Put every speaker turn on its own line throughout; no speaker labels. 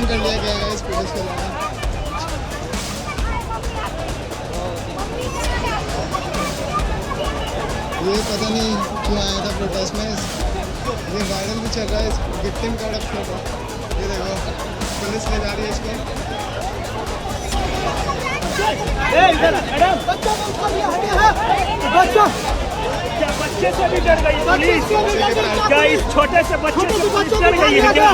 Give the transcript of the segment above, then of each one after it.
Detain कर लिया गया है इस पुलिस के द्वारा। ये पता नहीं क्यों आया था प्रोटेस्ट में। ये वायरल भी चल रहा है, इस विक्टिम का अब फोटो। ये देखो पुलिस ले जा रही है इसको।
बच्चे से भी डर गई पुलिस? क्या इस छोटे से बच्चे से पुलिस डर गई है क्या?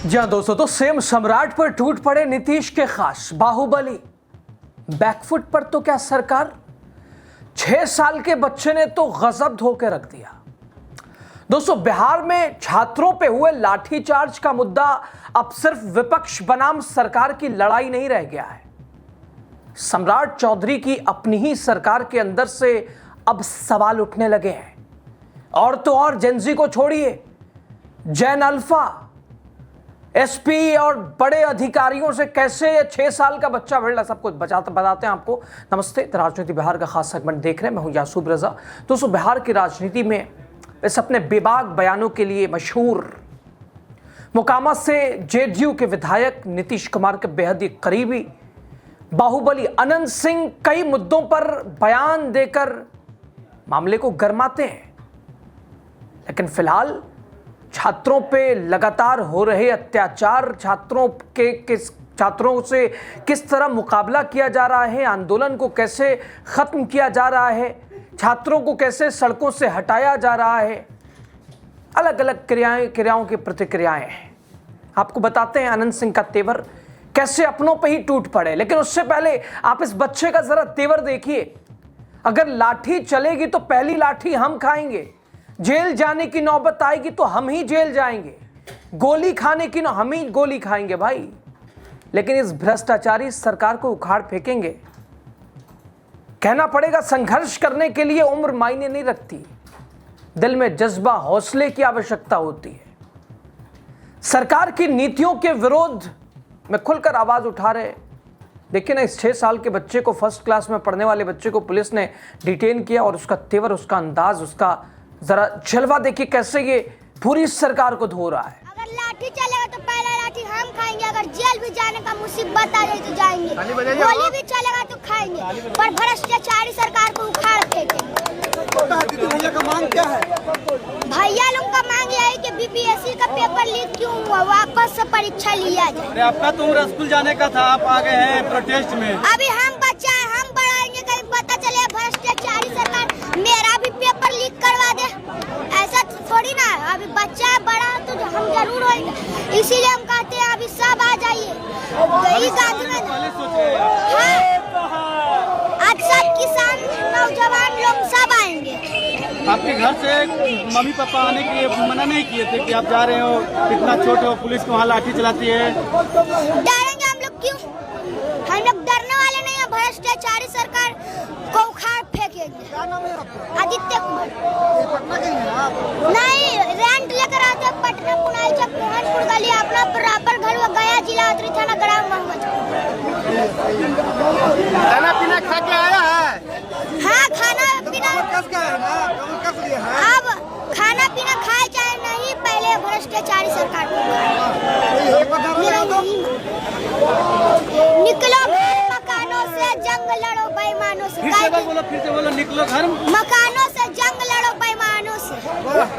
जी हाँ दोस्तों, तो सेम सम्राट पर टूट पड़े नीतीश के खास बाहुबली। बैकफुट पर तो क्या सरकार, 6 साल के बच्चे ने तो गजब धो के रख दिया। दोस्तों, बिहार में छात्रों पे हुए लाठीचार्ज का मुद्दा अब सिर्फ विपक्ष बनाम सरकार की लड़ाई नहीं रह गया है। सम्राट चौधरी की अपनी ही सरकार के अंदर से अब सवाल उठने लगे हैं। और तो और जेनजी को छोड़िए, जैन अल्फा, एसपी और बड़े अधिकारियों से कैसे ये 6 साल का बच्चा भिड़, सब कुछ बताते हैं आपको। नमस्ते, राजनीति बिहार का खास सेगमेंट देख रहे हैं, मैं हूं यासूब रजा। दोस्तों, बिहार की राजनीति में इस अपने बेबाक बयानों के लिए मशहूर मोकामा से जेडीयू के विधायक नीतीश कुमार के बेहद ही करीबी बाहुबली अनंत सिंह कई मुद्दों पर बयान देकर मामले को गरमाते हैं। लेकिन फिलहाल छात्रों पे लगातार हो रहे अत्याचार, छात्रों से किस तरह मुकाबला किया जा रहा है, आंदोलन को कैसे खत्म किया जा रहा है, छात्रों को कैसे सड़कों से हटाया जा रहा है, अलग अलग क्रियाओं की प्रतिक्रियाएं हैं। आपको बताते हैं अनंत सिंह का तेवर कैसे अपनों पे ही टूट पड़े। लेकिन उससे पहले आप इस बच्चे का जरा तेवर देखिए। अगर लाठी चलेगी तो पहली लाठी हम खाएंगे, जेल जाने की नौबत आएगी तो हम ही जेल जाएंगे, गोली खाने की हम ही गोली खाएंगे भाई। लेकिन इस भ्रष्टाचारी सरकार को उखाड़ फेंकेंगे। कहना पड़ेगा, संघर्ष करने के लिए उम्र मायने नहीं रखती, दिल में जज्बा, हौसले की आवश्यकता होती है। सरकार की नीतियों के विरोध में खुलकर आवाज उठा रहे। देखिए ना, इस 6 साल के बच्चे को, फर्स्ट क्लास में पढ़ने वाले बच्चे को पुलिस ने डिटेन किया और उसका तेवर, उसका अंदाज, उसका जरा जलवा देखिए कैसे ये पूरी सरकार को धो रहा है।
अगर लाठी चलेगा तो पहला लाठी हम खाएंगे, अगर जेल भी जाने का मुसीबत आ जाए तो जाएंगे, गोली भी चलेगा तो खाएंगे, पर भ्रष्टाचारी सरकार को उखाड़ फेंकेंगे।
भैया का मांग क्या है?
भैया लोग का मांग यह है कि बीपीएससी का पेपर लीक क्यों हुआ, वापस से परीक्षा लिया जाए।
अरे आपका तो उम्र स्कूल जाने का था, आप आ गए हैं प्रोटेस्ट में।
अभी हम बच्चा है, हम बढ़ाएंगे, कहीं पता चले भ्रष्टाचारी सरकार मेरा भी पेपर लीक करवा दे, ऐसा थोड़ी ना। अभी बच्चा है, बड़ा तो हम जरूर होंगे, इसीलिए हम कहते हैं अभी सब आ जाइए। आज सब किसान, नौजवान लोग सब आएंगे।
आपके घर से मम्मी पापा आने के लिए मना नहीं किए थे कि आप जा रहे हो, कितना छोटे हो, पुलिस को वहाँ लाठी चलाती है?
डरेंगे हम लोग क्यों? हम लोग डरने वाले नहीं है। भ्रष्टाचारी सरकार को उखाड़ फेंकेंगे। आदित्य कुमार नहीं, रेंट लेकर आते पटना, कुनाल चक, मोहनपुर गली, अपना प्रॉपर घर वो गया जिला अतरी थाना ग्राम मोहम्मद।
खाना पीना खा के आया है?
हाँ, खाना पीना अब खाना पीना खाए चाहे नहीं, पहले भ्रष्टाचारी सरकार को निकलो मकानों से, जंग लड़ो बेईमानों से।
फिर से बोलो, निकलो घर,
मकानों से जंग लड़ो बेईमानों से।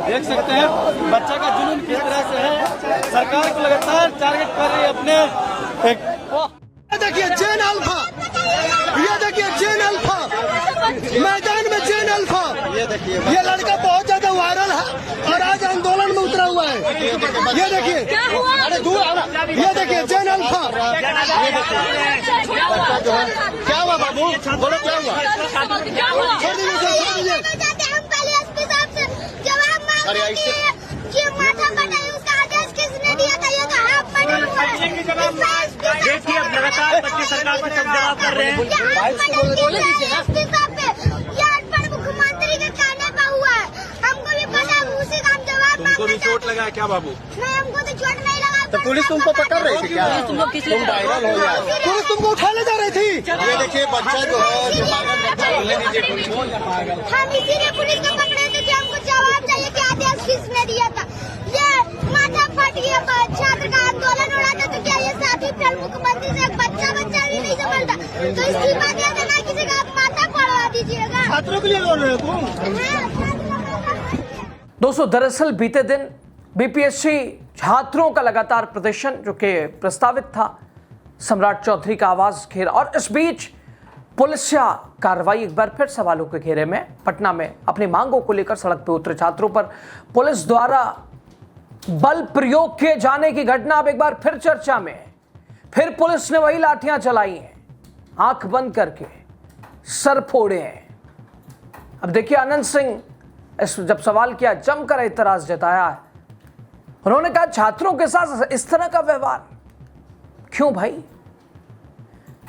देख सकते हैं बच्चा का जुनून किस तरह से है। सरकार को लगातार टारगेट कर रही है अपने।
देखिए जैन अल्फा, ये देखिए जैन अल्फा, मैदान में जैन अल्फा। ये देखिए, ये लड़का बहुत ज्यादा वायरल है और आज आंदोलन में उतरा हुआ है। ये देखिए, अरे दूर, ये देखिए जैन अल्फा। क्या हुआ बाबू, बोलो क्या हुआ? छोड़ दीजिए, छोड़ दीजिए।
हम पहले एसपी साहब से जवाब मांगने कि माथा पटाई, उसका आदेश किसने दिया था? ये तो आप पढ़े हुए हैं।
देखिए, अब लगातार बच्चे सरकार पर जवाब कर रहे हैं।
मुख्यमंत्री के कहने पर हुआ है, हमको भी पता है, उसी का हम जवाब।
तुमको भी चोट लगा है क्या बाबू?
नहीं, हमको तो चोट नहीं लगा।
तो पुलिस तुमको पकड़ रही थी क्या? तुम वायरल हो गया, पुलिस तुमको उठा ले जा रही थी। ये देखिए बच्चा जो है,
हम इसीलिए पुलिस को पकड़े थे कि हमको जवाब चाहिए कि आदेश किसने दिया था। ये माथा फट गया छात्र का
छात्रों के लिए बोल रहे हो तुम?
दोस्तों, दरअसल बीते दिन बीपीएससी छात्रों का लगातार प्रदर्शन जो कि प्रस्तावित था, सम्राट चौधरी का आवाज घेरा, और इस बीच पुलिसिया कार्रवाई एक बार फिर सवालों के घेरे में। पटना में अपनी मांगों को लेकर सड़क पर उतरे छात्रों पर पुलिस द्वारा बल प्रयोग किए जाने की घटना अब एक बार फिर चर्चा में है। फिर पुलिस ने वही लाठियां चलाई हैं, आंख बंद करके सर फोड़े हैं। अब देखिए, आनंद सिंह इस जब सवाल किया, जमकर एतराज जताया है। उन्होंने कहा छात्रों के साथ इस तरह का व्यवहार क्यों भाई?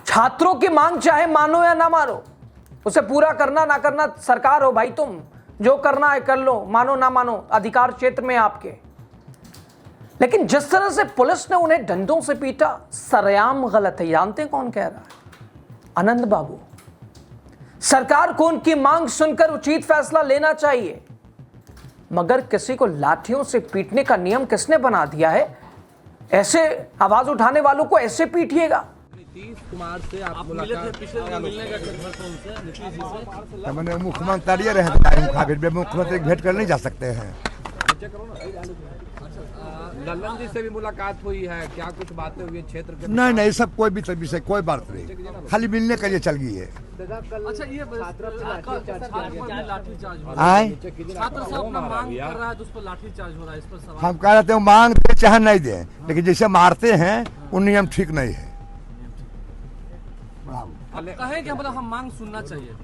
छात्रों की मांग चाहे मानो या ना मानो, उसे पूरा करना ना करना सरकार हो भाई, तुम जो करना है कर लो, मानो ना मानो अधिकार क्षेत्र में आपके। लेकिन जिस तरह से पुलिस ने उन्हें डंडों से पीटा, सरेआम गलत है। जानते हैं कौन कह रहा है? आनंद बाबू। सरकार को उनकी मांग सुनकर उचित फैसला लेना चाहिए, मगर किसी को लाठियों से पीटने का नियम किसने बना दिया है? ऐसे आवाज उठाने वालों को ऐसे पीटिएगा?
नीतीश कुमार से आप मिले थे पिछले दिन, मिलने का नीतीश जी से?
मैंने मुख्यमंत्री रहे, मुख्यमंत्री भेंट कर नहीं जा सकते हैं।
लल्लन जी से भी मुलाकात हुई है, क्या कुछ बातें हुई क्षेत्र के?
नहीं, सब कोई भी विषय कोई बात नहीं, खाली मिलने के लिए चल गई है।
अच्छा, ये
आए
छात्र से अपना मांग कर रहा है, तो उस पर लाठीचार्ज हो रहा है, इस पर सवाल।
हम कह रहे थे मांग दे चाहे नहीं दे, लेकिन जैसे मारते हैं वो नियम ठीक नहीं है।
कहें कि मतलब हम मांग सुनना चाहिए,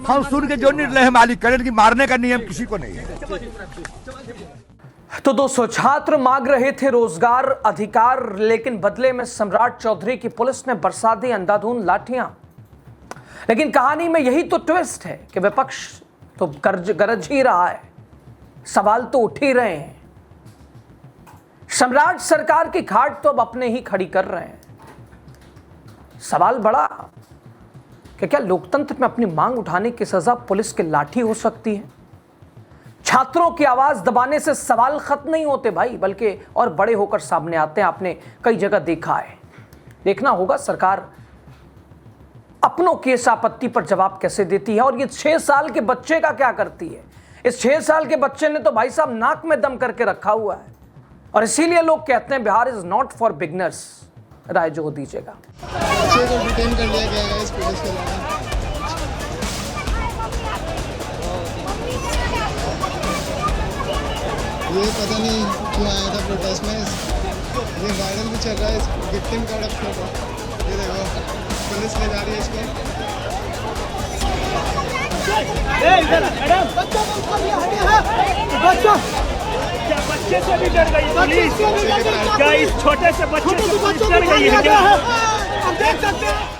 हम सुन के जो निर्णय है मालिक करें, कि मारने का नियम किसी को नहीं है।
तो दोस्तों, छात्र मांग रहे थे रोजगार अधिकार, लेकिन बदले में सम्राट चौधरी की पुलिस ने बरसा दी अंधाधुंध लाठियां। लेकिन कहानी में यही तो ट्विस्ट है कि विपक्ष तो गरज ही रहा है, सवाल तो उठ ही रहे हैं। सम्राट सरकार की खाट तो अब अपने ही खड़ी कर रहे हैं। सवाल बड़ा कि क्या लोकतंत्र में अपनी मांग उठाने की सजा पुलिस की लाठी हो सकती है? छात्रों की आवाज दबाने से सवाल खत्म नहीं होते भाई, बल्कि और बड़े होकर सामने आते हैं। आपने कई जगह देखा है। देखना होगा सरकार अपनों की इस आपत्ति पर जवाब कैसे देती है, और ये 6 साल के बच्चे का क्या करती है। इस 6 साल के बच्चे ने तो भाई साहब नाक में दम करके रखा हुआ है, और इसीलिए लोग कहते हैं Bihar is not for beginners. राय जो दीजिएगा।
बच्चे को डिटेन कर लिया गया है इस पुलिस के द्वारा। ये पता नहीं क्यों आया था प्रोटेस्ट में। ये वायरल भी चल रहा है, इस विक्टिम कार्ड अब फोटो। ये देखो, पुलिस ले जा रही है इसको।
क्या बच्चे से भी डर गई पुलिस? क्या इस छोटे से बच्चे से पुलिस डर गई है क्या?
आप देख सकते हैं।